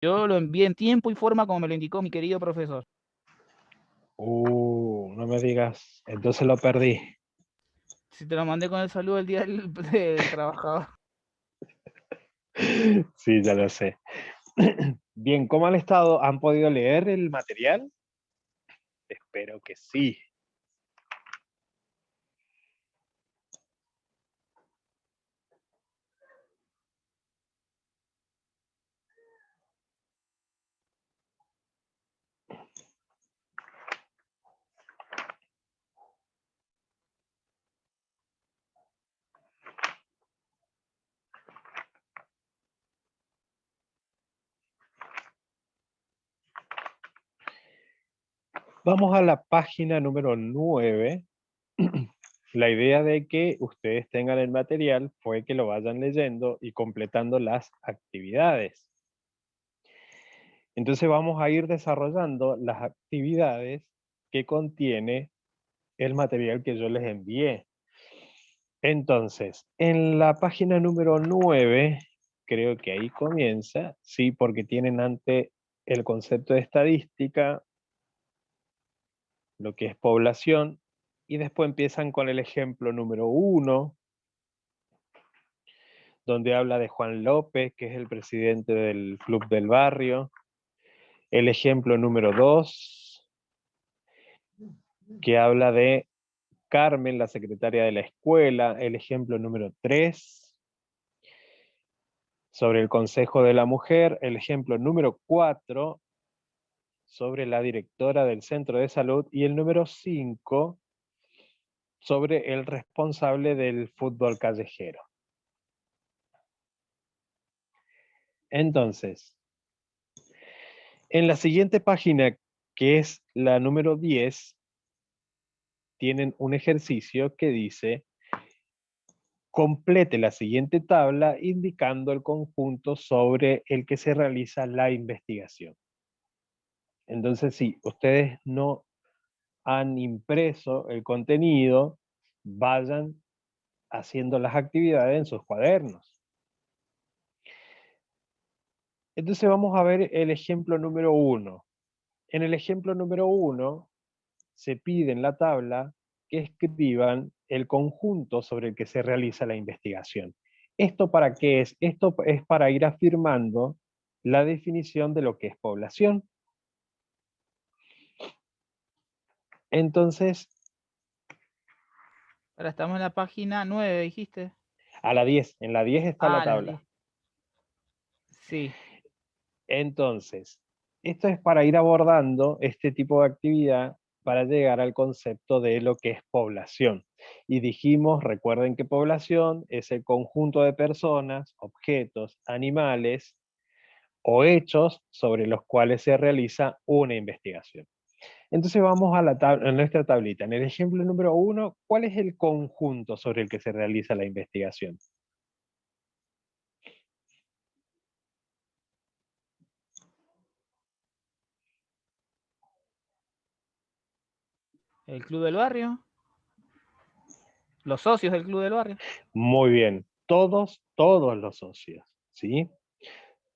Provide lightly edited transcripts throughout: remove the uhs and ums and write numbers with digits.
Yo lo envié en tiempo y forma como me lo indicó mi querido profesor. No me digas, entonces lo perdí. Si te lo mandé con el saludo del día del trabajador. Sí, ya lo sé. Bien, ¿cómo han estado? ¿Han podido leer el material? Espero que sí. Vamos a la página número 9. La idea de que ustedes tengan el material fue que lo vayan leyendo y completando las actividades. Entonces vamos a ir desarrollando las actividades que contiene el material que yo les envié. Entonces, en la página número 9, creo que ahí comienza, sí, porque tienen ante el concepto de estadística, lo que es población, y después empiezan con el ejemplo número 1, donde habla de Juan López, que es el presidente del Club del Barrio. El ejemplo número 2, que habla de Carmen, la secretaria de la escuela. El ejemplo número 3, sobre el Consejo de la Mujer. El ejemplo número 4, sobre la directora del centro de salud. Y el número 5, sobre el responsable del fútbol callejero. Entonces, en la siguiente página, que es la número 10, tienen un ejercicio que dice: complete la siguiente tabla indicando el conjunto sobre el que se realiza la investigación. Entonces, si ustedes no han impreso el contenido, vayan haciendo las actividades en sus cuadernos. Entonces vamos a ver el ejemplo número 1. En el ejemplo número 1 se pide en la tabla que escriban el conjunto sobre el que se realiza la investigación. ¿Esto para qué es? Esto es para ir afirmando la definición de lo que es población. Entonces, Ahora estamos en la página 9, dijiste. a la 10, en la 10 está la Ah, la tabla. 10. Sí. Entonces, esto es para ir abordando este tipo de actividad para llegar al concepto de lo que es población. Y dijimos, recuerden que población es el conjunto de personas, objetos, animales o hechos sobre los cuales se realiza una investigación. Entonces vamos a, a nuestra tablita. En el ejemplo número 1, ¿cuál es el conjunto sobre el que se realiza la investigación? El club del barrio. Los socios del club del barrio. Muy bien, todos los socios, ¿sí?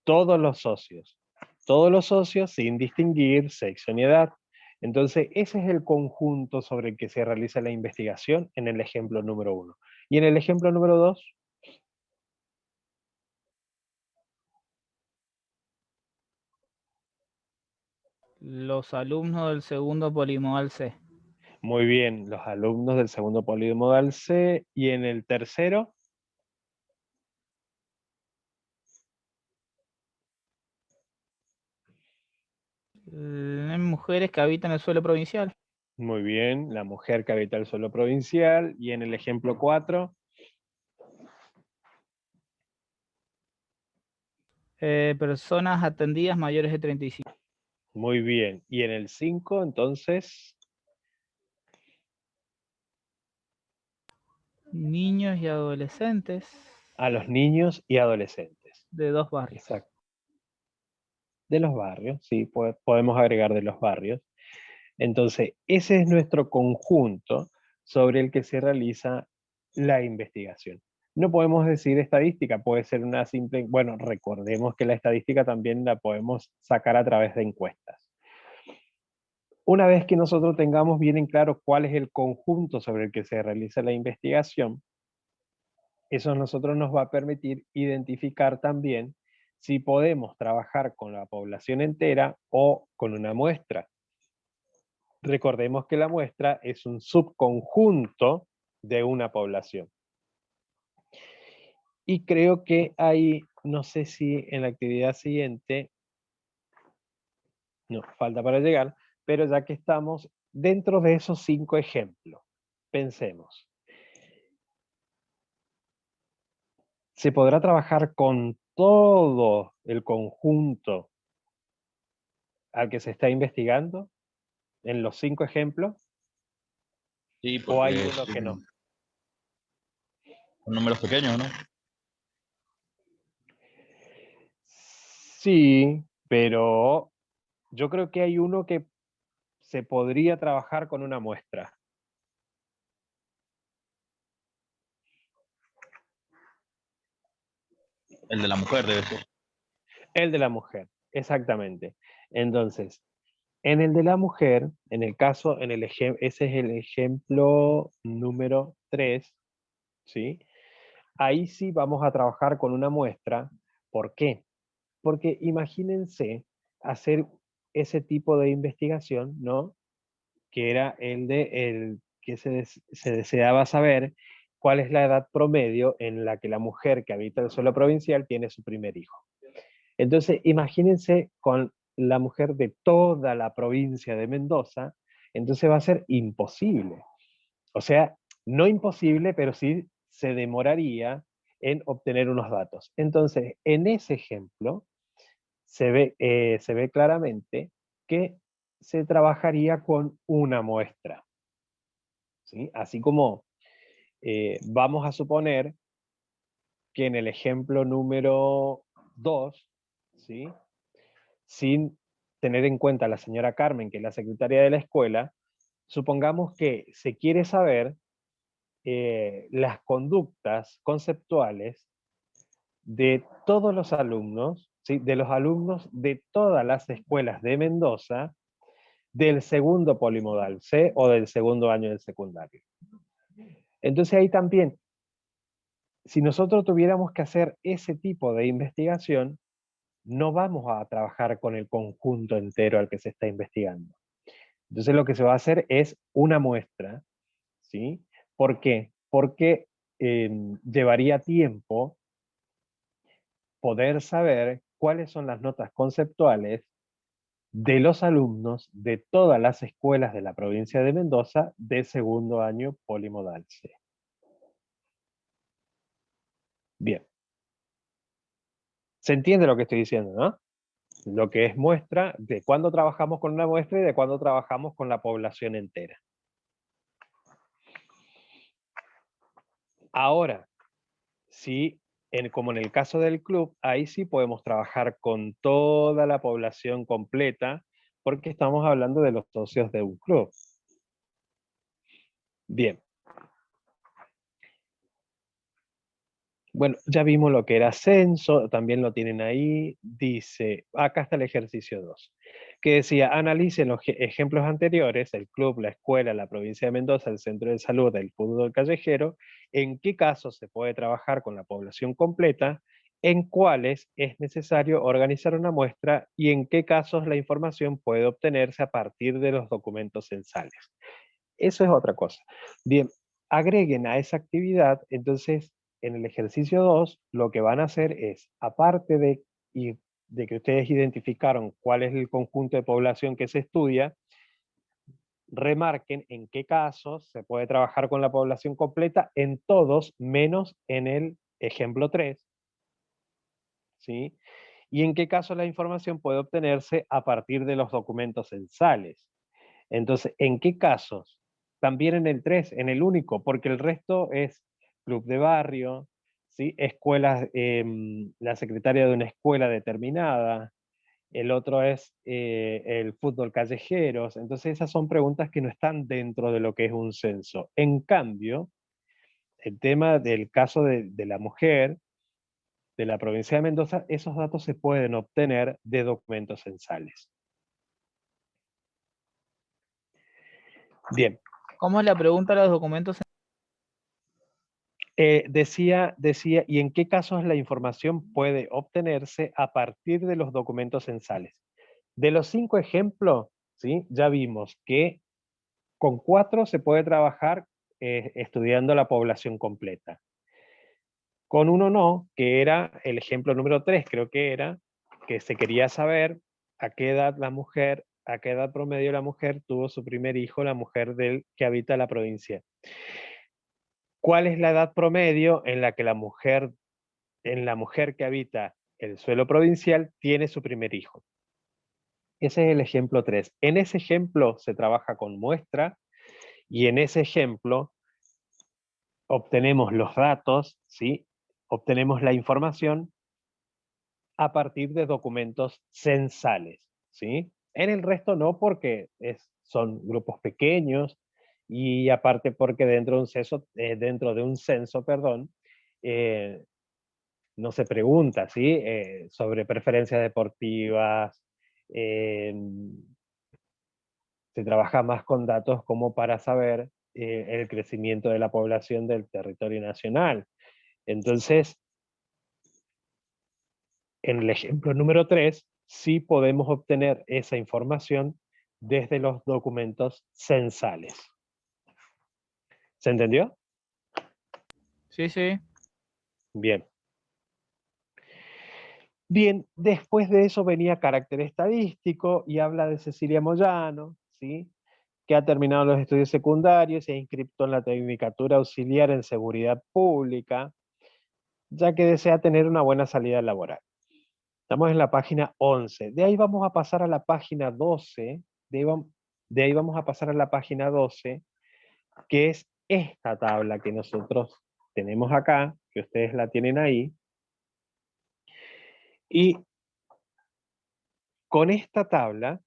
Todos los socios. Todos los socios sin distinguir sexo ni edad. Entonces, ese es el conjunto sobre el que se realiza la investigación en el ejemplo número 1. Y en el ejemplo número 2, Los alumnos del segundo polimodal C. muy bien, los alumnos del segundo polimodal C. Y en el tercero, Mujeres que habitan el suelo provincial. muy bien, la mujer que habita el suelo provincial. Y en el ejemplo 4, Personas atendidas mayores de 35. muy bien. Y en el 5, entonces, Niños y adolescentes a los niños y adolescentes. de 2 barrios. Exacto. De los barrios, sí, podemos agregar de los barrios. Entonces, ese es nuestro conjunto sobre el que se realiza la investigación. No podemos decir estadística, puede ser una simple, bueno, recordemos que la estadística también la podemos sacar a través de encuestas. Una vez que nosotros tengamos bien en claro cuál es el conjunto sobre el que se realiza la investigación, eso a nosotros nos va a permitir identificar también si podemos trabajar con la población entera o con una muestra. Recordemos que la muestra es un subconjunto de una población. Y creo que hay, no sé si en la actividad siguiente, no, falta para llegar, pero ya que estamos dentro de esos 5 ejemplos, pensemos. ¿Se podrá trabajar con todo el conjunto al que se está investigando en los 5 ejemplos? Sí, ¿O hay porque uno que no? son números pequeños, ¿no? Sí, pero yo creo que hay uno que se podría trabajar con una muestra. El de la mujer debe ser. El de la mujer, exactamente. Entonces, en el de la mujer, en el caso, ese es el ejemplo número 3, ¿sí? Ahí sí vamos a trabajar con una muestra. ¿Por qué? Porque imagínense hacer ese tipo de investigación, ¿no? Que era el que se deseaba saber cuál es la edad promedio en la que la mujer que habita el suelo provincial tiene su primer hijo. Entonces, imagínense con la mujer de toda la provincia de Mendoza, entonces va a ser imposible. O sea, no imposible, pero sí se demoraría en obtener unos datos. Entonces, en ese ejemplo, se ve claramente que se trabajaría con una muestra. ¿Sí? Así como vamos a suponer que en el ejemplo número 2, ¿sí? Sin tener en cuenta a la señora Carmen, que es la secretaria de la escuela, supongamos que se quiere saber las conductas conceptuales de todos los alumnos, ¿sí? De los alumnos de todas las escuelas de Mendoza, del segundo polimodal C o del segundo año del secundario. Entonces ahí también, si nosotros tuviéramos que hacer ese tipo de investigación, no vamos a trabajar con el conjunto entero al que se está investigando. Entonces lo que se va a hacer es una muestra, ¿sí? ¿Por qué? Porque llevaría tiempo poder saber cuáles son las notas conceptuales de los alumnos de todas las escuelas de la provincia de Mendoza de segundo año polimodal C. Bien. ¿Se entiende lo que estoy diciendo, no? Lo que es muestra, de cuándo trabajamos con una muestra y de cuándo trabajamos con la población entera. Ahora, sí, como en el caso del club, ahí sí podemos trabajar con toda la población completa, porque estamos hablando de los socios de un club. Bien. Bueno, ya vimos lo que era censo, también lo tienen ahí, dice, acá está el ejercicio 2, que decía, analicen los ejemplos anteriores, el club, la escuela, la provincia de Mendoza, el centro de salud, el fútbol callejero, en qué casos se puede trabajar con la población completa, en cuáles es necesario organizar una muestra y en qué casos la información puede obtenerse a partir de los documentos censales. Eso es otra cosa. Bien, agreguen a esa actividad, entonces, en el ejercicio 2, lo que van a hacer es, aparte de que ustedes identificaron cuál es el conjunto de población que se estudia, remarquen en qué casos se puede trabajar con la población completa, en todos, menos en el ejemplo 3, ¿sí? Y en qué casos la información puede obtenerse a partir de los documentos censales. Entonces, ¿en qué casos? También en el 3, en el único, porque el resto es club de barrio, ¿sí? Escuelas, la secretaria de una escuela determinada, el otro es el fútbol callejeros. Entonces, esas son preguntas que no están dentro de lo que es un censo. En cambio, el tema del caso de la mujer de la provincia de Mendoza, esos datos se pueden obtener de documentos censales. Bien. ¿Cómo es la pregunta de los documentos? Decía, ¿y en qué casos la información puede obtenerse a partir de los documentos censales? De los 5 ejemplos, ¿sí? Ya vimos que con 4 se puede trabajar estudiando la población completa. Con uno no, que era el ejemplo número 3, creo que era, que se quería saber a qué edad a qué edad promedio la mujer tuvo su primer hijo, la mujer que habita la provincia. ¿Cuál es la edad promedio en la que la mujer que habita el suelo provincial tiene su primer hijo? Ese es el ejemplo 3. En ese ejemplo se trabaja con muestra y en ese ejemplo obtenemos los datos, ¿sí? Obtenemos la información a partir de documentos censales, ¿sí? En el resto no, porque son grupos pequeños y aparte porque dentro de un censo, perdón, no se pregunta, ¿sí? Sobre preferencias deportivas, eh, se trabaja más con datos como para saber el crecimiento de la población del territorio nacional. Entonces, en el ejemplo número 3, sí podemos obtener esa información desde los documentos censales. ¿Se entendió? Sí, sí. Bien. Bien, después de eso venía carácter estadístico y habla de Cecilia Moyano, ¿sí? Que ha terminado los estudios secundarios y ha inscrito en la Tecnicatura Auxiliar en Seguridad Pública, ya que desea tener una buena salida laboral. Estamos en la página 11. De ahí vamos a pasar a la página 12. De ahí vamos a pasar a la página 12, que es esta tabla que nosotros tenemos acá, que ustedes la tienen ahí. Y con esta tabla,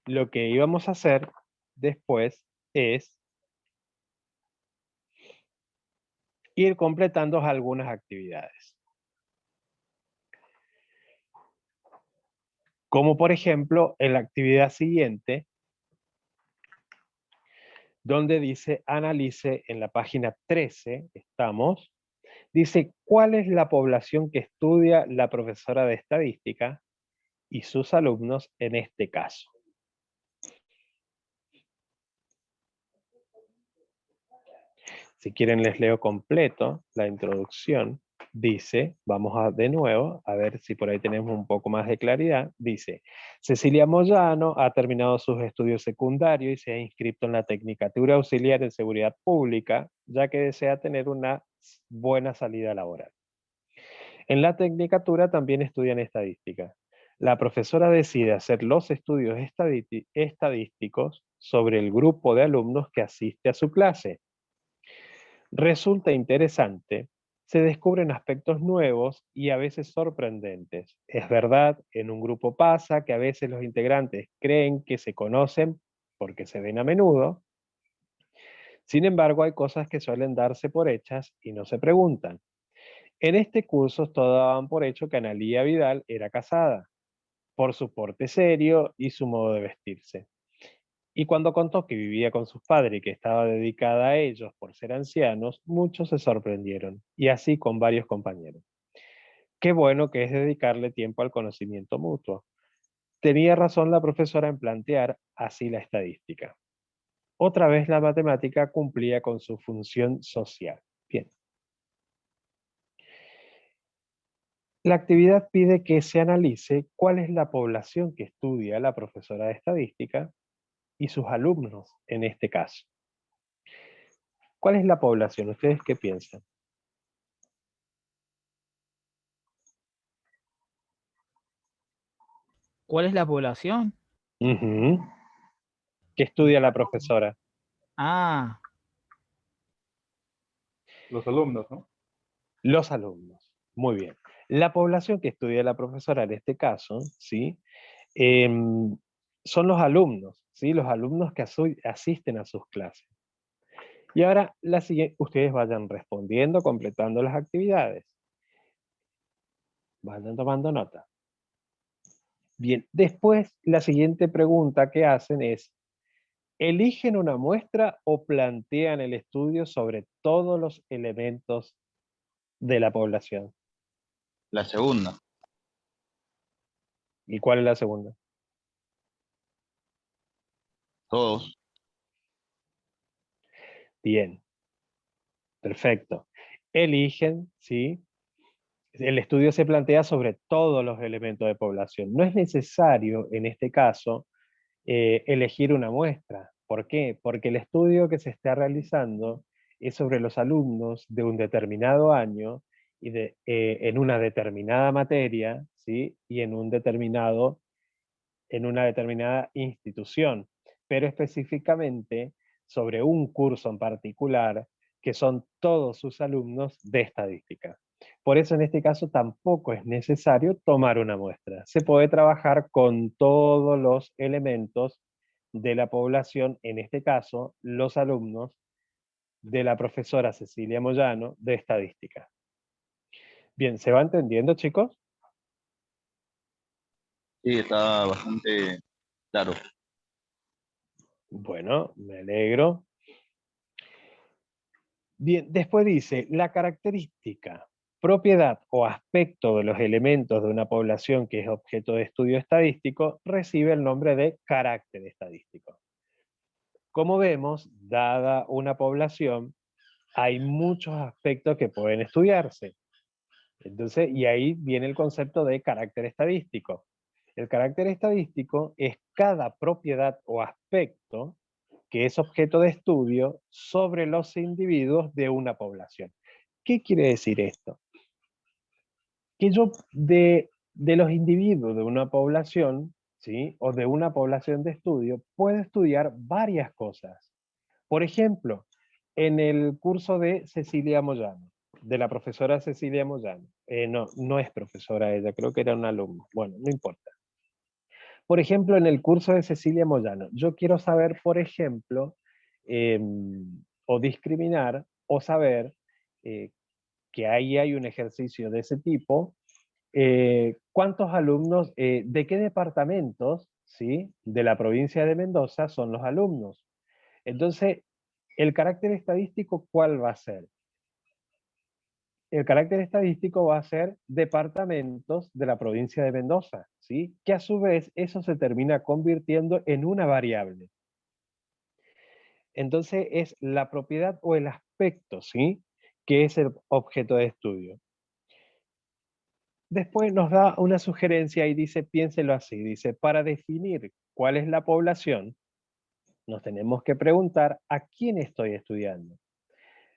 lo que íbamos a hacer después es ir completando algunas actividades. Como por ejemplo, en la actividad siguiente, donde dice analice, en la página 13 estamos, dice cuál es la población que estudia la profesora de estadística y sus alumnos en este caso. Si quieren les leo completo la introducción. Dice, de nuevo, a ver si por ahí tenemos un poco más de claridad. Dice, Cecilia Moyano ha terminado sus estudios secundarios y se ha inscrito en la Tecnicatura Auxiliar en Seguridad Pública, ya que desea tener una buena salida laboral. En la Tecnicatura también estudian estadística. La profesora decide hacer los estudios estadísticos sobre el grupo de alumnos que asiste a su clase. Resulta interesante, se descubren aspectos nuevos y a veces sorprendentes. Es verdad, en un grupo pasa que a veces los integrantes creen que se conocen porque se ven a menudo. Sin embargo, hay cosas que suelen darse por hechas y no se preguntan. En este curso todos daban por hecho que Analía Vidal era casada, por su porte serio y su modo de vestirse. Y cuando contó que vivía con sus padres y que estaba dedicada a ellos por ser ancianos, muchos se sorprendieron, y así con varios compañeros. Qué bueno que es dedicarle tiempo al conocimiento mutuo. Tenía razón la profesora en plantear así la estadística. Otra vez la matemática cumplía con su función social. Bien. La actividad pide que se analice cuál es la población que estudia la profesora de estadística y sus alumnos en este caso. ¿Cuál es la población? ¿Ustedes qué piensan? ¿Cuál es la población? Ujú. ¿Qué estudia la profesora? Ah, Los alumnos, ¿no? Los alumnos. Muy bien. La población que estudia la profesora en este caso, ¿sí? Son los alumnos, ¿sí? Los alumnos que asisten a sus clases. Y ahora, la siguiente, ustedes vayan respondiendo, completando las actividades. Vayan tomando nota. Bien, después la siguiente pregunta que hacen es, ¿eligen una muestra o plantean el estudio sobre todos los elementos de la población? La segunda. ¿Y cuál es la segunda? Todos. Bien, perfecto. Eligen, ¿sí? El estudio se plantea sobre todos los elementos de población. No es necesario, en este caso, elegir una muestra. ¿Por qué? Porque el estudio que se está realizando es sobre los alumnos de un determinado año y en una determinada materia, ¿sí? Y en una determinada institución, pero específicamente sobre un curso en particular que son todos sus alumnos de estadística. Por eso en este caso tampoco es necesario tomar una muestra. Se puede trabajar con todos los elementos de la población, en este caso los alumnos de la profesora Cecilia Moyano de estadística. Bien, ¿se va entendiendo, chicos? Sí, está bastante claro. Bueno, me alegro. Bien, después dice, la característica, propiedad o aspecto de los elementos de una población que es objeto de estudio estadístico recibe el nombre de carácter estadístico. Como vemos, dada una población, hay muchos aspectos que pueden estudiarse. Entonces, y ahí viene el concepto de carácter estadístico. El carácter estadístico es cada propiedad o aspecto que es objeto de estudio sobre los individuos de una población. ¿Qué quiere decir esto? Que yo de los individuos de una población, ¿sí? O de una población de estudio, puedo estudiar varias cosas. Por ejemplo, en el curso de Cecilia Moyano, de la profesora Cecilia Moyano. No, no es profesora ella, creo que era una alumna. Bueno, no importa. Por ejemplo, en el curso de Cecilia Moyano, yo quiero saber, por ejemplo, eh, o discriminar, o saber que ahí hay un ejercicio de ese tipo, cuántos alumnos, de qué departamentos, ¿sí? De la provincia de Mendoza son los alumnos. Entonces, el carácter estadístico, ¿cuál va a ser? El carácter estadístico va a ser departamentos de la provincia de Mendoza, ¿sí? Que a su vez eso se termina convirtiendo en una variable. Entonces es la propiedad o el aspecto, ¿sí? Que es el objeto de estudio. Después nos da una sugerencia y dice, piénselo así, dice, para definir cuál es la población, nos tenemos que preguntar a quién estoy estudiando.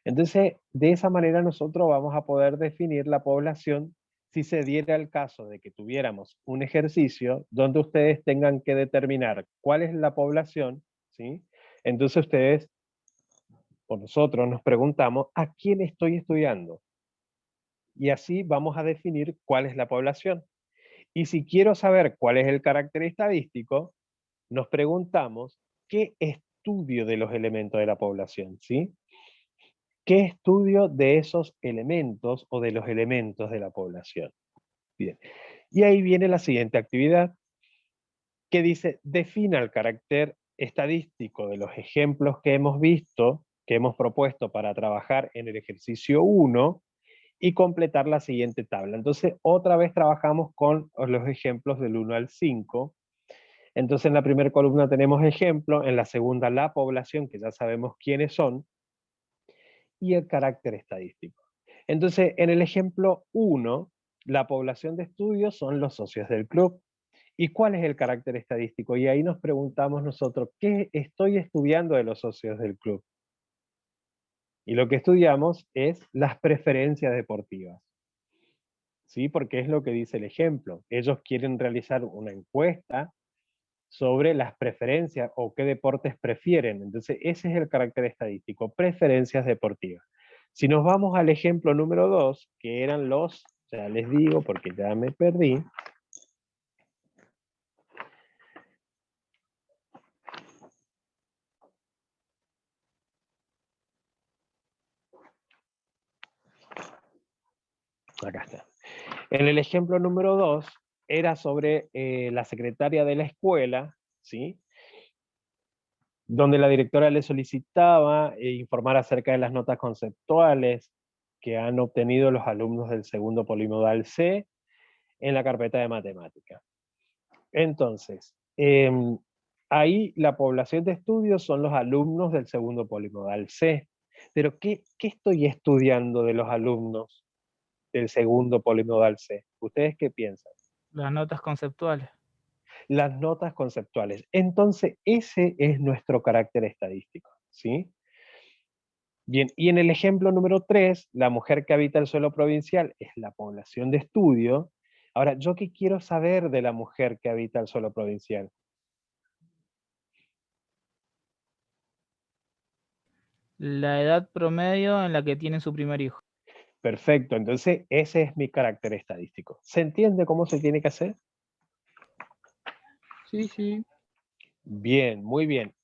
Entonces, de esa manera nosotros vamos a poder definir la población si se diera el caso de que tuviéramos un ejercicio donde ustedes tengan que determinar cuál es la población, ¿sí? Entonces ustedes, o nosotros nos preguntamos, ¿a quién estoy estudiando? Y así vamos a definir cuál es la población. Y si quiero saber cuál es el carácter estadístico, nos preguntamos, ¿qué estudio de los elementos de la población? ¿Sí? ¿Qué estudio de esos elementos o de los elementos de la población? Bien. Y ahí viene la siguiente actividad, que dice, defina el carácter estadístico de los ejemplos que hemos visto, que hemos propuesto para trabajar en el ejercicio 1 y completar la siguiente tabla. Entonces, otra vez trabajamos con los ejemplos del 1 al 5. Entonces, en la primera columna tenemos ejemplo, en la segunda la población, que ya sabemos quiénes son, y el carácter estadístico. Entonces, en el ejemplo 1, la población de estudio son los socios del club. ¿Y cuál es el carácter estadístico? Y ahí nos preguntamos nosotros, ¿qué estoy estudiando de los socios del club? Y lo que estudiamos es las preferencias deportivas. ¿Sí? Porque es lo que dice el ejemplo. Ellos quieren realizar una encuesta sobre las preferencias o qué deportes prefieren. Entonces, ese es el carácter estadístico, preferencias deportivas. Si nos vamos al ejemplo número 2, que eran los, ya les digo porque ya me perdí, Acá está. En el ejemplo número 2, era sobre la secretaria de la escuela, ¿sí? Donde la directora le solicitaba informar acerca de las notas conceptuales que han obtenido los alumnos del segundo polimodal C en la carpeta de matemática. Entonces, ahí la población de estudio son los alumnos del segundo polimodal C. Pero ¿qué estoy estudiando de los alumnos del segundo polimodal C? ¿Ustedes qué piensan? Las notas conceptuales. Las notas conceptuales. Entonces, ese es nuestro carácter estadístico, ¿sí? Bien, y en el ejemplo número 3, la mujer que habita el suelo provincial es la población de estudio. Ahora, ¿yo qué quiero saber de la mujer que habita el suelo provincial? La edad promedio en la que tienen su primer hijo. Perfecto, entonces ese es mi carácter estadístico. ¿Se entiende cómo se tiene que hacer? Sí, sí. Bien, muy bien.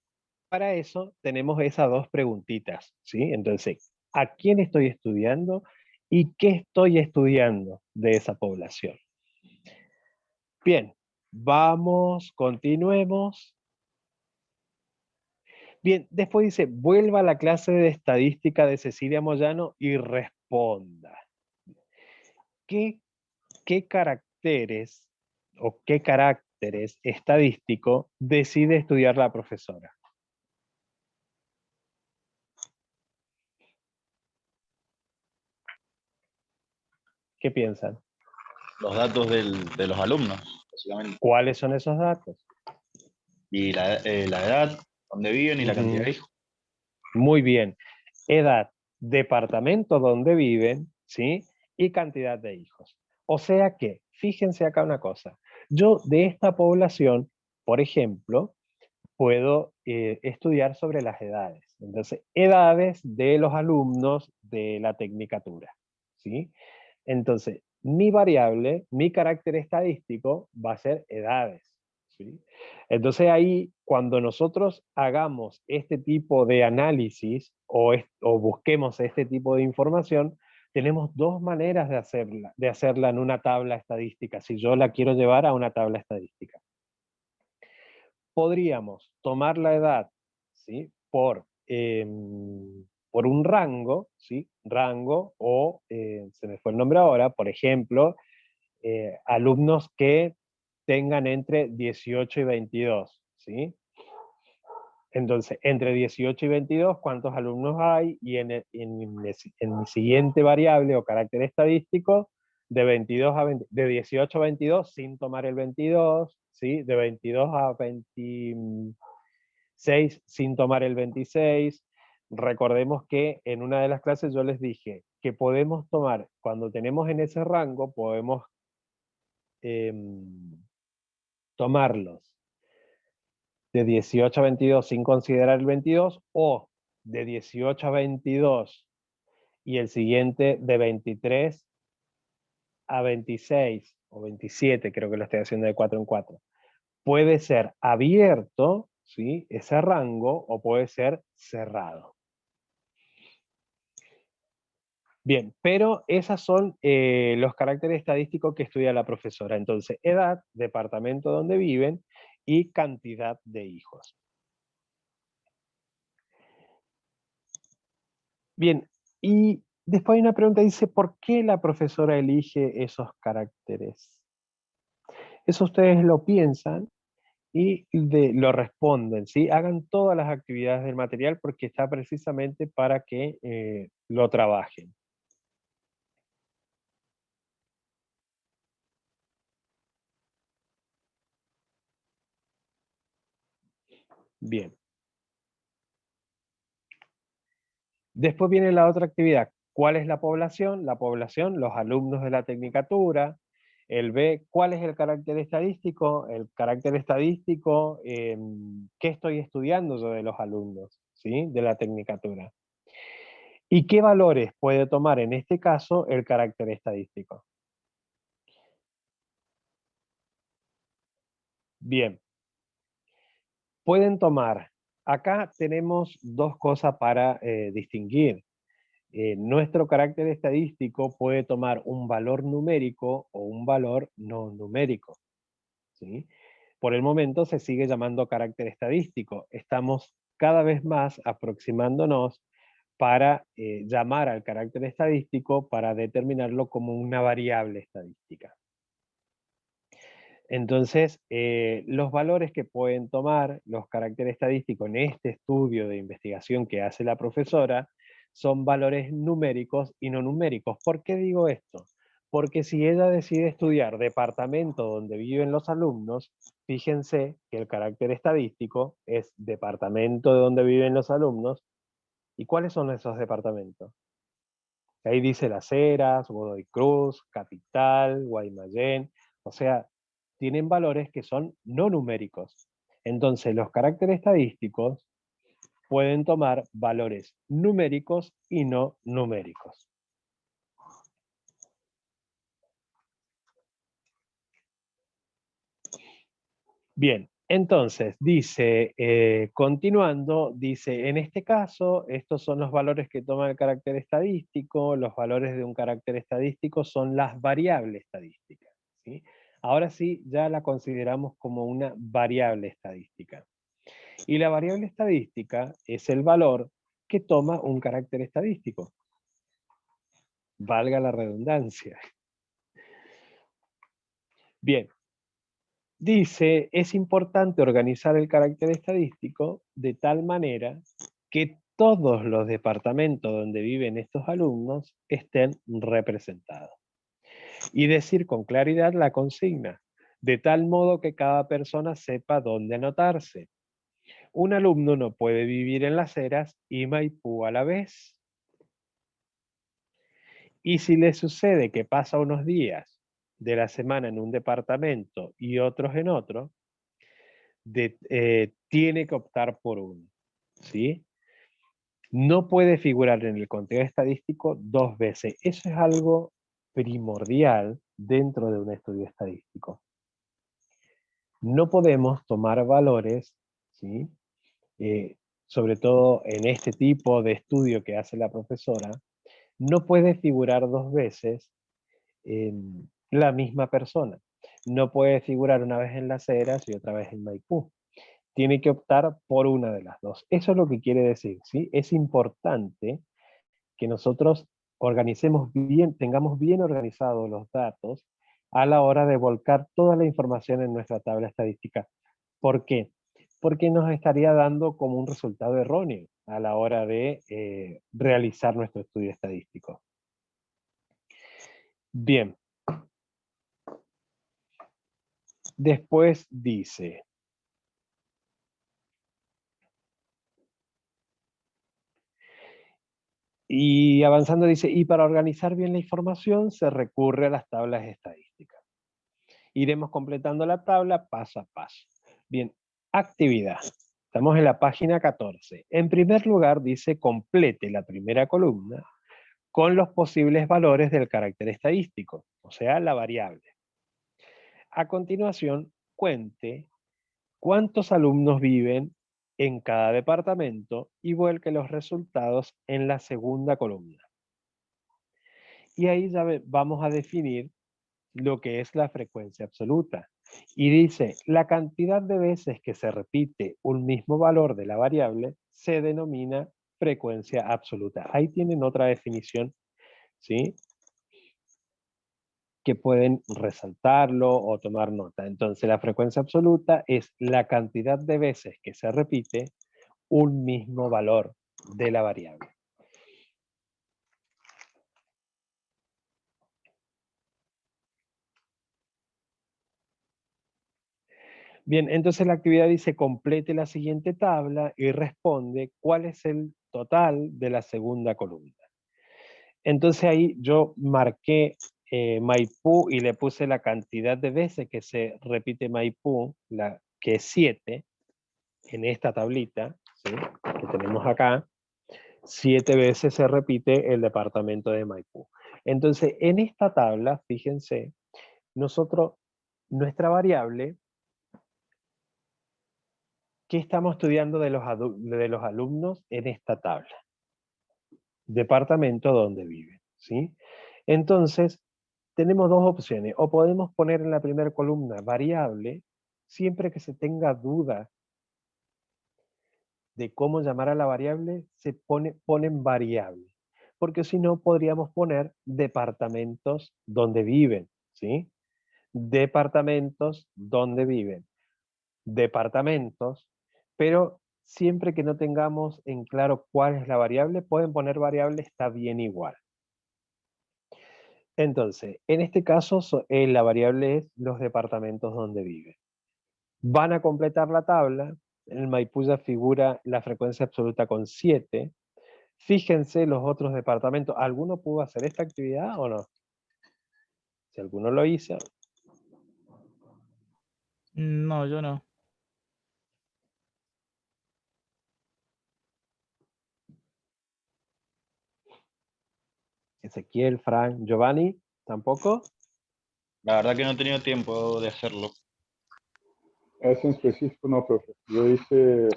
Para eso tenemos esas dos preguntitas, ¿sí? Entonces, ¿a quién estoy estudiando y qué estoy estudiando de esa población? Bien, vamos, continuemos. Bien, después dice, vuelva a la clase de estadística de Cecilia Moyano y responda. ¿Qué, qué caracteres o qué caracteres estadísticos decide estudiar la profesora? ¿Qué piensan? Los datos de los alumnos, básicamente. ¿Cuáles son esos datos? Y la edad, dónde viven y la cantidad de Ujú. hijos. Muy bien. Edad, departamento donde viven, ¿sí? Y cantidad de hijos. O sea que, fíjense acá una cosa. Yo de esta población, por ejemplo, puedo estudiar sobre las edades. Entonces, edades de los alumnos de la tecnicatura, ¿sí? Entonces, mi variable, mi carácter estadístico va a ser edades, ¿sí? Entonces ahí, cuando nosotros hagamos este tipo de análisis o busquemos este tipo de información, tenemos dos maneras de hacerla en una tabla estadística, si yo la quiero llevar a una tabla estadística. Podríamos tomar la edad, ¿sí? Por un rango, ¿sí? Rango o, se me fue el nombre ahora, por ejemplo, alumnos que tengan entre 18 y 22, ¿sí? Entonces, entre 18 y 22, ¿cuántos alumnos hay? Y en mi siguiente variable o carácter estadístico, de 18 a 22 sin tomar el 22, ¿sí? De 22 a 26 sin tomar el 26. Recordemos que en una de las clases yo les dije que podemos tomar, cuando tenemos en ese rango, podemos tomarlos de 18 a 22 sin considerar el 22, o de 18 a 22 y el siguiente de 23 a 26 o 27, creo que lo estoy haciendo de 4 en 4. Puede ser abierto, ¿sí? Ese rango, o puede ser cerrado. Bien, pero esos son los caracteres estadísticos que estudia la profesora. Entonces, edad, departamento donde viven y cantidad de hijos. Bien, y después hay una pregunta, dice, ¿por qué la profesora elige esos caracteres? Eso ustedes lo piensan y lo responden, ¿sí? Hagan todas las actividades del material porque está precisamente para que lo trabajen. Bien. Después viene la otra actividad. ¿Cuál es la población? La población, los alumnos de la tecnicatura. El B, ¿cuál es el carácter estadístico? El carácter estadístico, ¿qué estoy estudiando yo de los alumnos, ¿sí? De la tecnicatura? ¿Y qué valores puede tomar en este caso el carácter estadístico? Bien, pueden tomar, acá tenemos dos cosas para distinguir. nuestro carácter estadístico puede tomar un valor numérico o un valor no numérico, ¿sí? Por el momento se sigue llamando carácter estadístico. Estamos cada vez más aproximándonos para llamar al carácter estadístico para determinarlo como una variable estadística. Entonces, los valores que pueden tomar los caracteres estadísticos en este estudio de investigación que hace la profesora son valores numéricos y no numéricos. ¿Por qué digo esto? Porque si ella decide estudiar departamento donde viven los alumnos, fíjense que el carácter estadístico es departamento de donde viven los alumnos. ¿Y cuáles son esos departamentos? Ahí dice Las Heras, Godoy Cruz, Capital, Guaymallén, o sea, tienen valores que son no numéricos. Entonces, los caracteres estadísticos pueden tomar valores numéricos y no numéricos. Bien, entonces, dice, continuando, dice, en este caso, estos son los valores que toma el carácter estadístico. Los valores de un carácter estadístico son las variables estadísticas, ¿sí? Ahora sí, ya la consideramos como una variable estadística. Y la variable estadística es el valor que toma un carácter estadístico. Valga la redundancia. Bien. Dice, es importante organizar el carácter estadístico de tal manera que todos los departamentos donde viven estos alumnos estén representados. Y decir con claridad la consigna, de tal modo que cada persona sepa dónde anotarse. Un alumno no puede vivir en Las Heras y Maipú a la vez. Y si le sucede que pasa unos días de la semana en un departamento y otros en otro, tiene que optar por uno, ¿sí? No puede figurar en el conteo estadístico dos veces. Eso es algo primordial dentro de un estudio estadístico. No podemos tomar valores, ¿sí? Sobre todo en este tipo de estudio que hace la profesora, no puede figurar dos veces la misma persona. No puede figurar una vez en Las Heras y otra vez en Maipú. Tiene que optar por una de las dos. Eso es lo que quiere decir, ¿sí? Es importante que nosotros organicemos bien, tengamos bien organizados los datos a la hora de volcar toda la información en nuestra tabla estadística. ¿Por qué? Porque nos estaría dando como un resultado erróneo a la hora de realizar nuestro estudio estadístico. Bien. Después dice, y avanzando dice, y para organizar bien la información se recurre a las tablas estadísticas. Iremos completando la tabla paso a paso. Bien, actividad. Estamos en la página 14. En primer lugar dice, complete la primera columna con los posibles valores del carácter estadístico, o sea, la variable. A continuación, cuente cuántos alumnos viven en cada departamento y vuelque los resultados en la segunda columna. Y ahí ya vamos a definir lo que es la frecuencia absoluta. Y dice, la cantidad de veces que se repite un mismo valor de la variable se denomina frecuencia absoluta. Ahí tienen otra definición, ¿sí? Que pueden resaltarlo o tomar nota. Entonces, la frecuencia absoluta es la cantidad de veces que se repite un mismo valor de la variable. Bien, entonces la actividad dice complete la siguiente tabla y responde cuál es el total de la segunda columna. Entonces ahí yo marqué Maipú y le puse la cantidad de veces que se repite Maipú, que es 7, en esta tablita, ¿sí? Que tenemos acá. 7 veces se repite el departamento de Maipú. Entonces en esta tabla, fíjense, nuestra variable, ¿qué estamos estudiando de los alumnos en esta tabla? departamento donde viven, ¿sí? Entonces, tenemos dos opciones. O podemos poner en la primera columna variable, siempre que se tenga duda de cómo llamar a la variable, se ponen variable. Porque si no, podríamos poner departamentos donde viven, ¿sí? Departamentos donde viven. Departamentos, pero siempre que no tengamos en claro cuál es la variable, pueden poner variable, está bien igual. Entonces, en este caso, la variable es los departamentos donde viven. Van a completar la tabla. En el Maipú ya figura la frecuencia absoluta con 7. Fíjense los otros departamentos. ¿Alguno pudo hacer esta actividad o no? Si alguno lo hizo. No, yo no. Ezequiel, Frank, Giovanni, ¿tampoco? La verdad que no he tenido tiempo de hacerlo. Ese en específico no, profe. Yo hice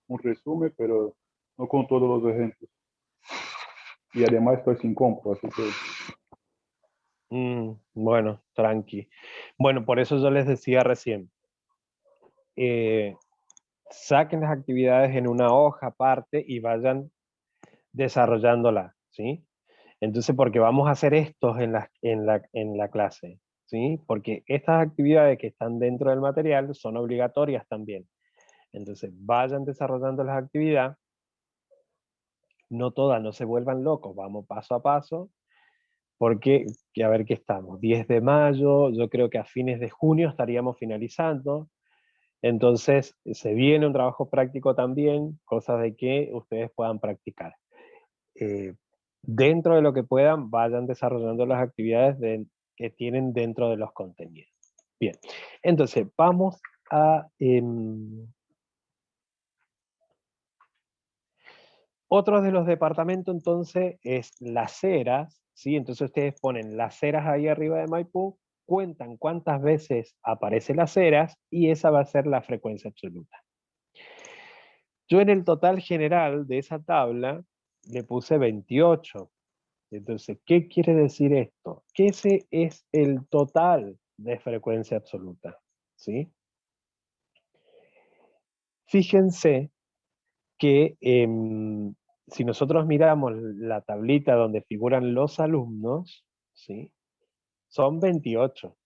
un resumen, pero no con todos los ejemplos. Y además estoy sin compu, así que Bueno, tranqui. Bueno, por eso yo les decía recién. Saquen las actividades en una hoja aparte y vayan desarrollándola, ¿sí? Entonces, porque vamos a hacer estos en la clase, ¿sí? Porque estas actividades que están dentro del material son obligatorias también. Entonces, vayan desarrollando las actividades, no todas, no se vuelvan locos, vamos paso a paso, porque, a ver qué estamos, 10 de mayo, yo creo que a fines de junio estaríamos finalizando, entonces se viene un trabajo práctico también, cosas de que ustedes puedan practicar. Dentro de lo que puedan, vayan desarrollando las actividades que tienen dentro de los contenidos. Bien, entonces vamos a... otro de los departamentos entonces es Las Heras, ¿sí? Entonces ustedes ponen Las Heras ahí arriba de Maipú, cuentan cuántas veces aparece Las Heras y esa va a ser la frecuencia absoluta. Yo en el total general de esa tabla le puse 28. Entonces, ¿qué quiere decir esto? Que ese es el total de frecuencia absoluta, ¿sí? Fíjense que si nosotros miramos la tablita donde figuran los alumnos, ¿sí? Son 28.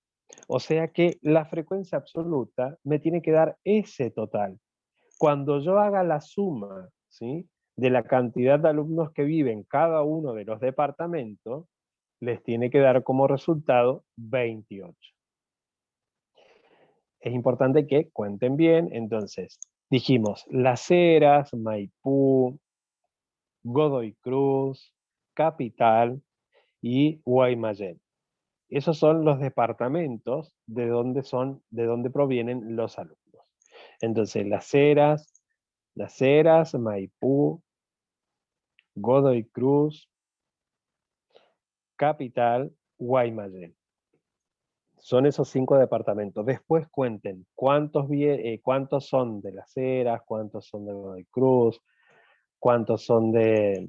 O sea que la frecuencia absoluta me tiene que dar ese total. Cuando yo haga la suma, ¿sí?, de la cantidad de alumnos que viven cada uno de los departamentos, les tiene que dar como resultado 28. Es importante que cuenten bien, entonces, dijimos Las Heras, Maipú, Godoy Cruz, Capital y Guaymallén. Esos son los departamentos de donde provienen los alumnos. Entonces, Las Heras, Maipú, Godoy Cruz, Capital, Guaymallén. Son esos 5 departamentos. Después cuenten cuántos son de Las Heras, cuántos son de Godoy Cruz, cuántos son de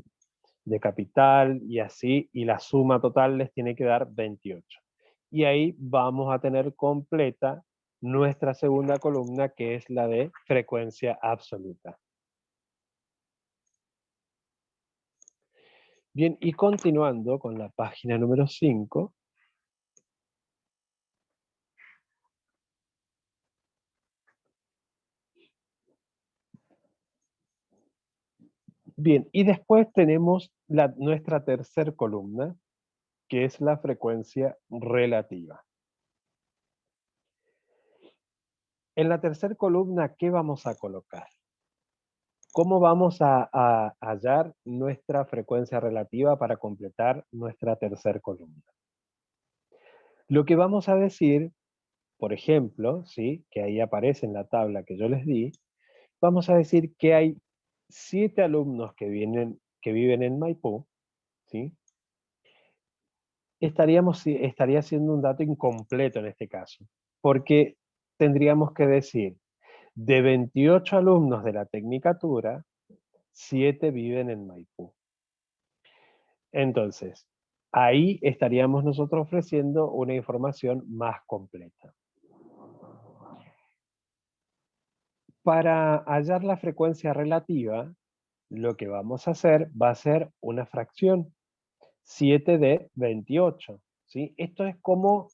Capital y así, y la suma total les tiene que dar 28. Y ahí vamos a tener completa nuestra segunda columna, que es la de frecuencia absoluta. Bien, y continuando con la página número 5, bien, y después tenemos nuestra tercera columna, que es la frecuencia relativa. En la tercera columna, ¿qué vamos a colocar? ¿Cómo vamos a hallar nuestra frecuencia relativa para completar nuestra tercera columna? Lo que vamos a decir, por ejemplo, ¿sí?, que ahí aparece en la tabla que yo les di, vamos a decir que hay 7 alumnos que viven en Maipú, ¿sí? Estaría siendo un dato incompleto en este caso, porque tendríamos que decir, de 28 alumnos de la Tecnicatura, 7 viven en Maipú. Entonces, ahí estaríamos nosotros ofreciendo una información más completa. Para hallar la frecuencia relativa, lo que vamos a hacer va a ser una fracción, 7 de 28. ¿Sí? Esto es como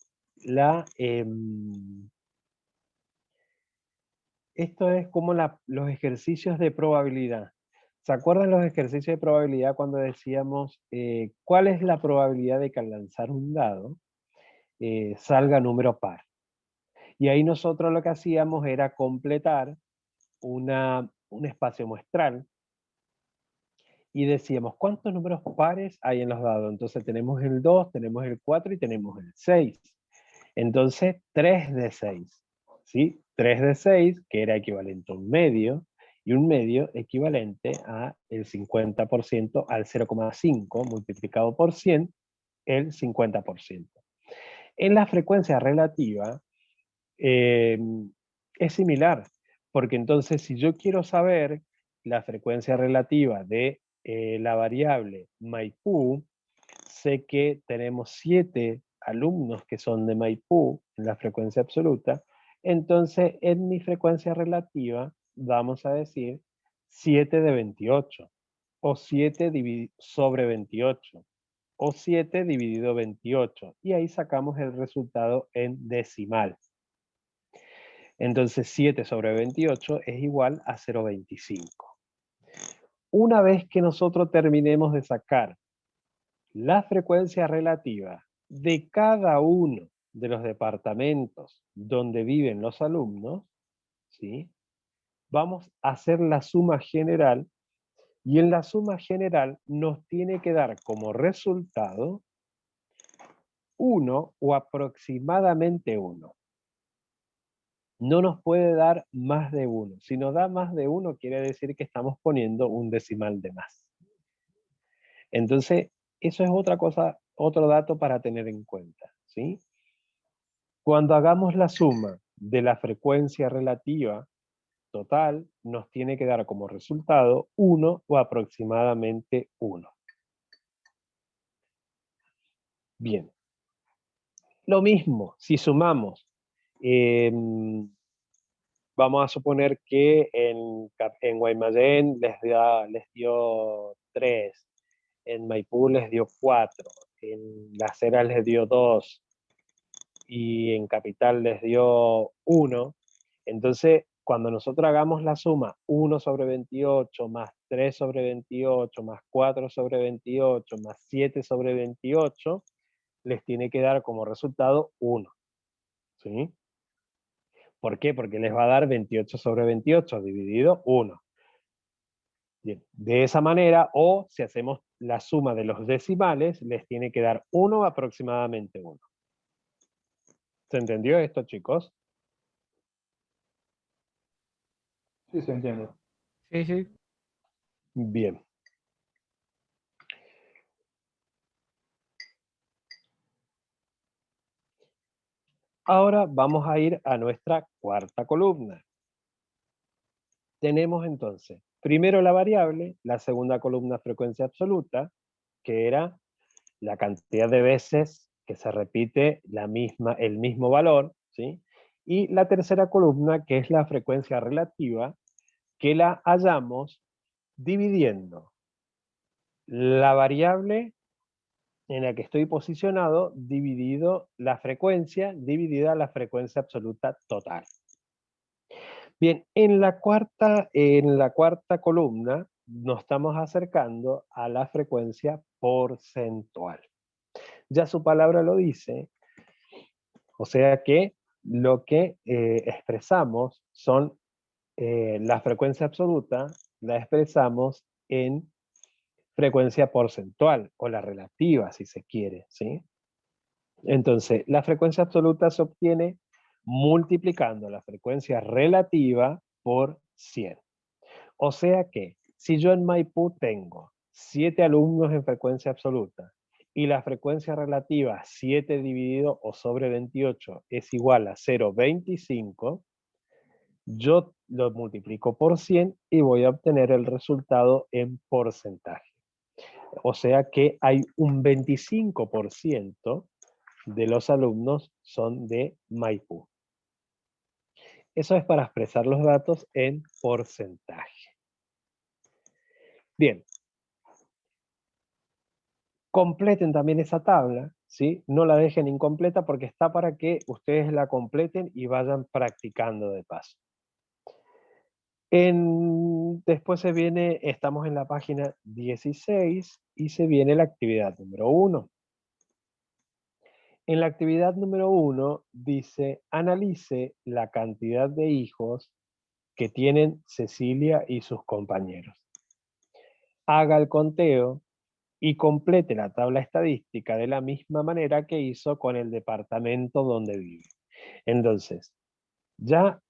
los ejercicios de probabilidad. ¿Se acuerdan los ejercicios de probabilidad cuando decíamos cuál es la probabilidad de que al lanzar un dado salga número par? Y ahí nosotros lo que hacíamos era completar un espacio muestral y decíamos, ¿cuántos números pares hay en los dados? Entonces tenemos el 2, tenemos el 4 y tenemos el 6. Entonces 3 de 6. ¿Sí? 3 de 6, que era equivalente a un medio, y un medio equivalente a el 50% al 0,5 multiplicado por 100, el 50%. En la frecuencia relativa es similar, porque entonces si yo quiero saber la frecuencia relativa de la variable Maipú, sé que tenemos 7 alumnos que son de Maipú en la frecuencia absoluta, entonces en mi frecuencia relativa vamos a decir 7 de 28, o 7 sobre 28, o 7 dividido 28, y ahí sacamos el resultado en decimal. Entonces 7 sobre 28 es igual a 0,25. Una vez que nosotros terminemos de sacar la frecuencia relativa de cada uno de los departamentos donde viven los alumnos, ¿sí? Vamos a hacer la suma general, y en la suma general nos tiene que dar como resultado 1 o aproximadamente 1. No nos puede dar más de 1. Si nos da más de 1, quiere decir que estamos poniendo un decimal de más. Entonces, eso es otra cosa, otro dato para tener en cuenta, ¿sí? Cuando hagamos la suma de la frecuencia relativa total, nos tiene que dar como resultado 1 o aproximadamente 1. Bien. Lo mismo, si sumamos, vamos a suponer que en Guaymallén les dio 3, en Maipú les dio 4, en Las Heras les dio 2, y en Capital les dio 1. Entonces, cuando nosotros hagamos la suma 1 sobre 28 más 3 sobre 28 más 4 sobre 28 más 7 sobre 28, les tiene que dar como resultado 1. ¿Sí? ¿Por qué? Porque les va a dar 28 sobre 28 dividido 1. Bien, de esa manera, o si hacemos la suma de los decimales, les tiene que dar 1 aproximadamente 1. ¿Se entendió esto, chicos? Sí, se entiende. Sí, sí. Bien. Ahora vamos a ir a nuestra cuarta columna. Tenemos entonces, primero la variable, la segunda columna frecuencia absoluta, que era la cantidad de veces que se repite el mismo valor, ¿sí? Y la tercera columna, que es la frecuencia relativa, que la hallamos dividiendo la variable en la que estoy posicionado dividido la frecuencia, dividida la frecuencia absoluta total. Bien, en la cuarta columna nos estamos acercando a la frecuencia porcentual. Ya su palabra lo dice, o sea que lo que expresamos son la frecuencia absoluta, la expresamos en frecuencia porcentual, o la relativa, si se quiere, ¿sí? Entonces, la frecuencia absoluta se obtiene multiplicando la frecuencia relativa por 100. O sea que, si yo en Maipú tengo 7 alumnos en frecuencia absoluta, y la frecuencia relativa 7 dividido o sobre 28 es igual a 0,25, yo lo multiplico por 100 y voy a obtener el resultado en porcentaje. O sea que hay un 25% de los alumnos son de Maipú. Eso es para expresar los datos en porcentaje. Bien. Completen también esa tabla, ¿sí? No la dejen incompleta porque está para que ustedes la completen y vayan practicando de paso. Después se viene, estamos en la página 16 y se viene la actividad número 1. En la actividad número 1 dice, analice la cantidad de hijos que tienen Cecilia y sus compañeros. Haga el conteo y complete la tabla estadística de la misma manera que hizo con el departamento donde vive. Entonces, ya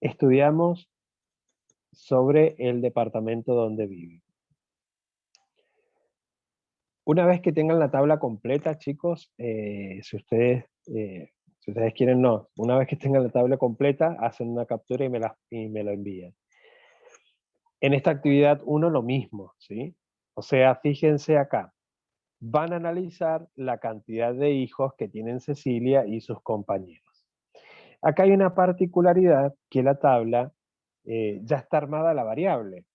estudiamos sobre el departamento donde vive. Una vez que tengan la tabla completa, chicos, si ustedes quieren, no. Una vez que tengan la tabla completa, hacen una captura y me lo envían. En esta actividad 1 lo mismo, ¿sí? O sea, fíjense acá. Van a analizar la cantidad de hijos que tienen Cecilia y sus compañeros. Acá hay una particularidad que la tabla ya está armada la variable.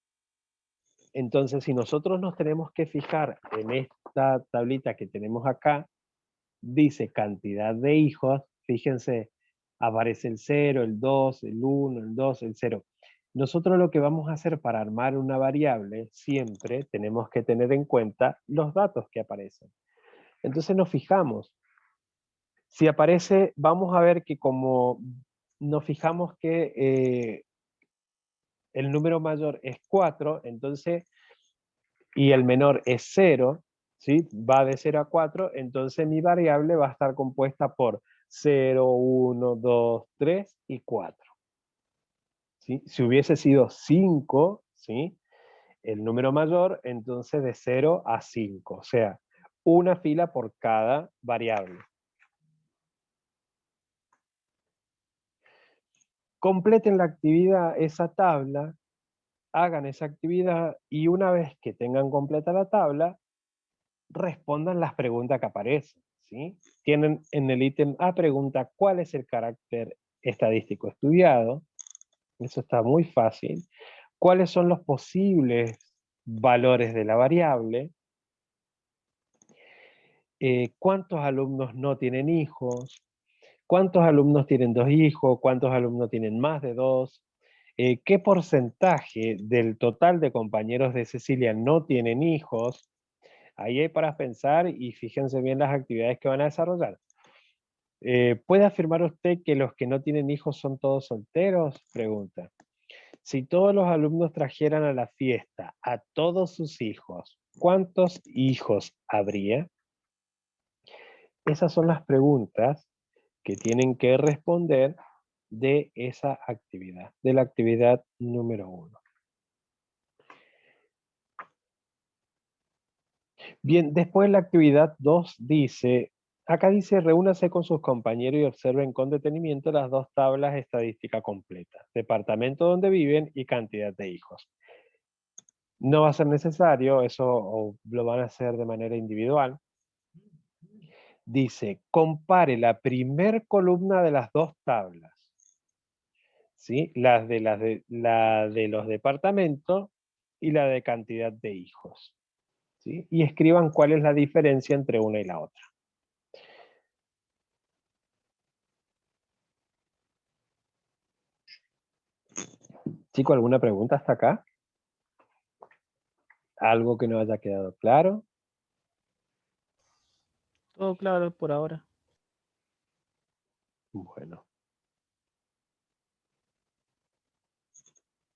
Entonces, si nosotros nos tenemos que fijar en esta tablita que tenemos acá, dice cantidad de hijos, fíjense, aparece el 0, el 2, el 1, el 2, el 0. Nosotros lo que vamos a hacer para armar una variable, siempre tenemos que tener en cuenta los datos que aparecen. Entonces nos fijamos. Si aparece, vamos a ver que como nos fijamos que el número mayor es 4, entonces, y el menor es 0, ¿sí? Va de 0 a 4, entonces mi variable va a estar compuesta por 0, 1, 2, 3 y 4. ¿Sí? Si hubiese sido 5, ¿sí? El número mayor, entonces de 0 a 5, o sea, una fila por cada variable. Completen la actividad, esa tabla, hagan esa actividad y una vez que tengan completa la tabla, respondan las preguntas que aparecen, ¿sí? Tienen en el ítem A pregunta ¿cuál es el carácter estadístico estudiado? Eso está muy fácil. ¿Cuáles son los posibles valores de la variable? ¿Cuántos alumnos no tienen hijos? ¿Cuántos alumnos tienen 2 hijos? ¿Cuántos alumnos tienen más de 2? ¿Qué porcentaje del total de compañeros de Cecilia no tienen hijos? Ahí hay para pensar y fíjense bien las actividades que van a desarrollar. ¿Puede afirmar usted que los que no tienen hijos son todos solteros? Pregunta. Si todos los alumnos trajeran a la fiesta a todos sus hijos, ¿cuántos hijos habría? Esas son las preguntas que tienen que responder de esa actividad, de la actividad número 1. Bien, después la actividad 2 dice, acá dice, reúnase con sus compañeros y observen con detenimiento las 2 tablas estadísticas completas, departamento donde viven y cantidad de hijos. No va a ser necesario, eso lo van a hacer de manera individual. Dice, compare la primer columna de las 2 tablas, ¿sí? La de los departamentos y la de cantidad de hijos, ¿sí? Y escriban cuál es la diferencia entre una y la otra. Chico, ¿alguna pregunta hasta acá? ¿Algo que no haya quedado claro? Todo claro por ahora. Bueno.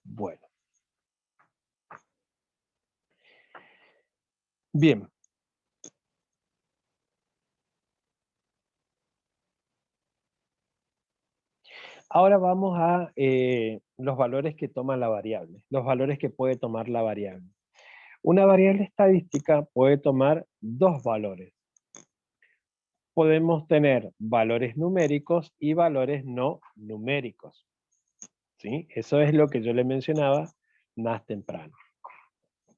Bueno. Bien. Ahora vamos a los valores que toma la variable, los valores que puede tomar la variable. Una variable estadística puede tomar 2 valores. Podemos tener valores numéricos y valores no numéricos, ¿sí? Eso es lo que yo le mencionaba más temprano.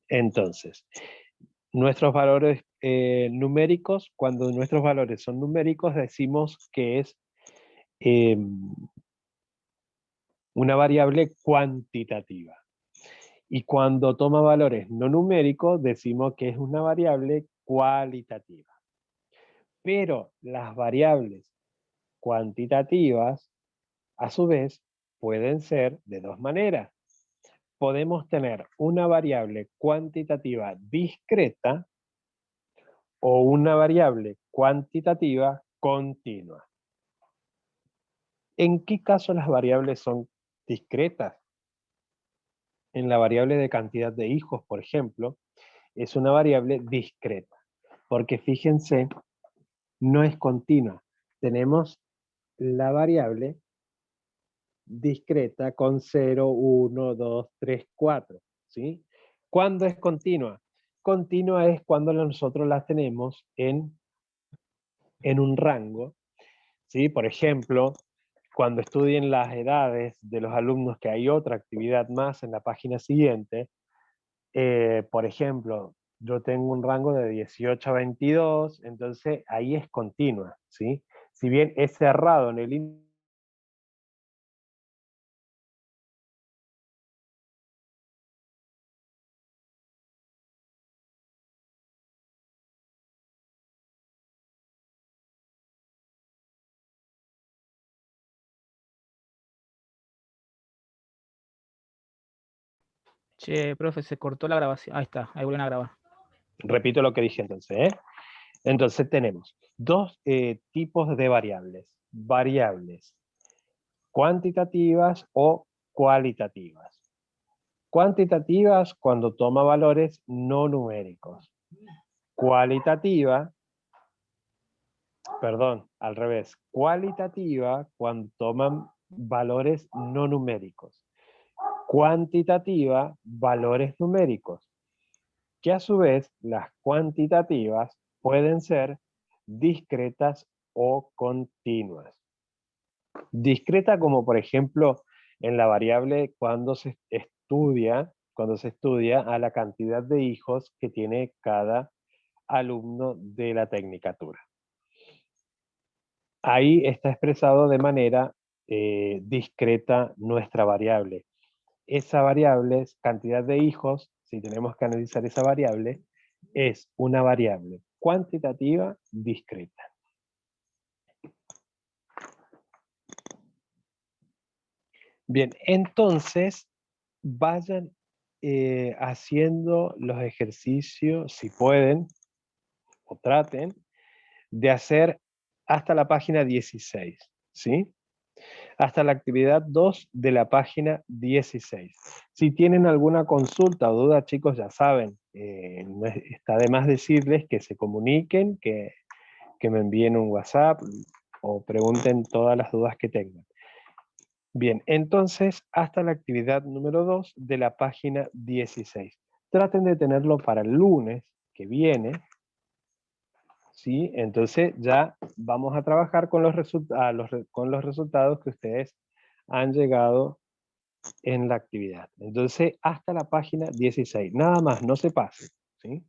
Entonces, nuestros valores numéricos, cuando nuestros valores son numéricos, decimos que es una variable cuantitativa. Y cuando toma valores no numéricos, decimos que es una variable cualitativa. Pero las variables cuantitativas, a su vez, pueden ser de dos maneras. Podemos tener una variable cuantitativa discreta o una variable cuantitativa continua. ¿En qué caso las variables son discretas? En la variable de cantidad de hijos, por ejemplo, es una variable discreta, porque fíjense, no es continua. Tenemos la variable discreta con 0, 1, 2, 3, 4. ¿Sí? ¿Cuándo es continua? Continua es cuando nosotros la tenemos en un rango. ¿Sí? Por ejemplo, cuando estudien las edades de los alumnos, que hay otra actividad más en la página siguiente, por ejemplo, yo tengo un rango de 18 a 22, entonces ahí es continua, ¿sí? Si bien es cerrado en el índice, Che, profe, se cortó la grabación. Ahí está, ahí vuelven a grabar. repito lo que dije entonces, ¿eh? Entonces tenemos dos tipos de variables. Variables cuantitativas o cualitativas. Cuantitativas cuando toma valores no numéricos. Cualitativa, perdón, al revés. Cualitativa cuando toman valores no numéricos. Cuantitativa, valores numéricos. Que a su vez las cuantitativas pueden ser discretas o continuas. Discreta como por ejemplo en la variable cuando se estudia a la cantidad de hijos que tiene cada alumno de la tecnicatura. Ahí está expresado de manera discreta nuestra variable. Esa variable, cantidad de hijos, si tenemos que analizar esa variable, es una variable cuantitativa discreta. Bien, entonces vayan haciendo los ejercicios, si pueden, o traten, de hacer hasta la página 16, ¿sí? Hasta la actividad 2 de la página 16. Si tienen alguna consulta o duda, chicos, ya saben, no está de más decirles que se comuniquen, que me envíen un WhatsApp o pregunten todas las dudas que tengan. Bien, entonces, hasta la actividad número 2 de la página 16. Traten de tenerlo para el lunes que viene, ¿sí? Entonces ya vamos a trabajar con los resultados que ustedes han llegado en la actividad. Entonces, hasta la página 16. Nada más, no se pase, ¿sí?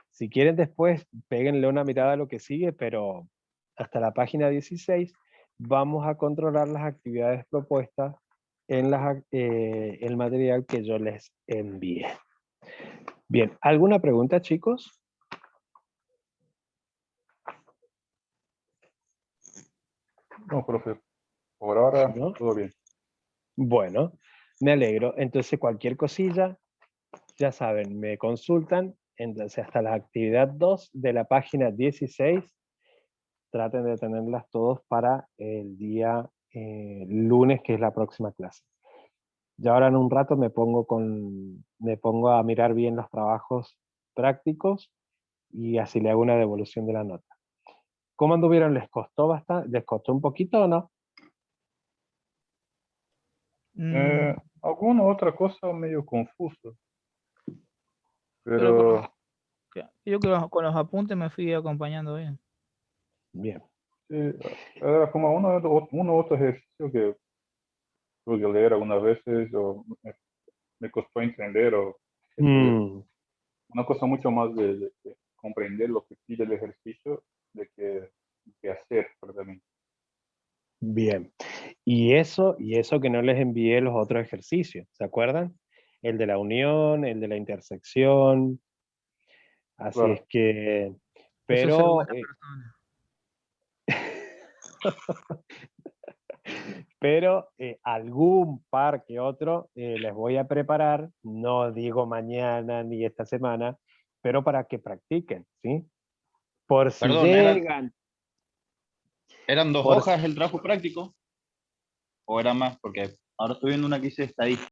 Si quieren después, péguenle una mirada a lo que sigue, pero hasta la página 16 vamos a controlar las actividades propuestas en el material que yo les envié. Bien, ¿alguna pregunta, chicos? No, profe, por ahora ¿No? todo bien. Bueno, me alegro. Entonces, cualquier cosilla, ya saben, me consultan. Entonces, hasta la actividad 2 de la página 16, traten de tenerlas todos para el día lunes, que es la próxima clase. Y ahora en un rato me pongo a mirar bien los trabajos prácticos y así le hago una devolución de la nota. ¿Cómo anduvieron? ¿Les costó bastante? ¿Les costó un poquito o no? Alguna otra cosa medio confuso, Pero pero yo que con los apuntes me fui acompañando bien. Bien. sí, era como uno otro ejercicio que tuve que leer algunas veces o me costó entender o estudiar. una cosa mucho más de comprender lo que pide el ejercicio de que hacer, perdón. Bien. Y eso que no les envié los otros ejercicios, ¿se acuerdan? El de la unión, el de la intersección. Así Claro. es que, Eso es ser pero, buena persona. pero algún par que otro les voy a preparar, no digo mañana ni esta semana, pero para que practiquen, ¿sí? Por si Perdón, llegan, ¿eran 2 por hojas el trabajo práctico? ¿O era más? Porque ahora estoy viendo una que dice estadística.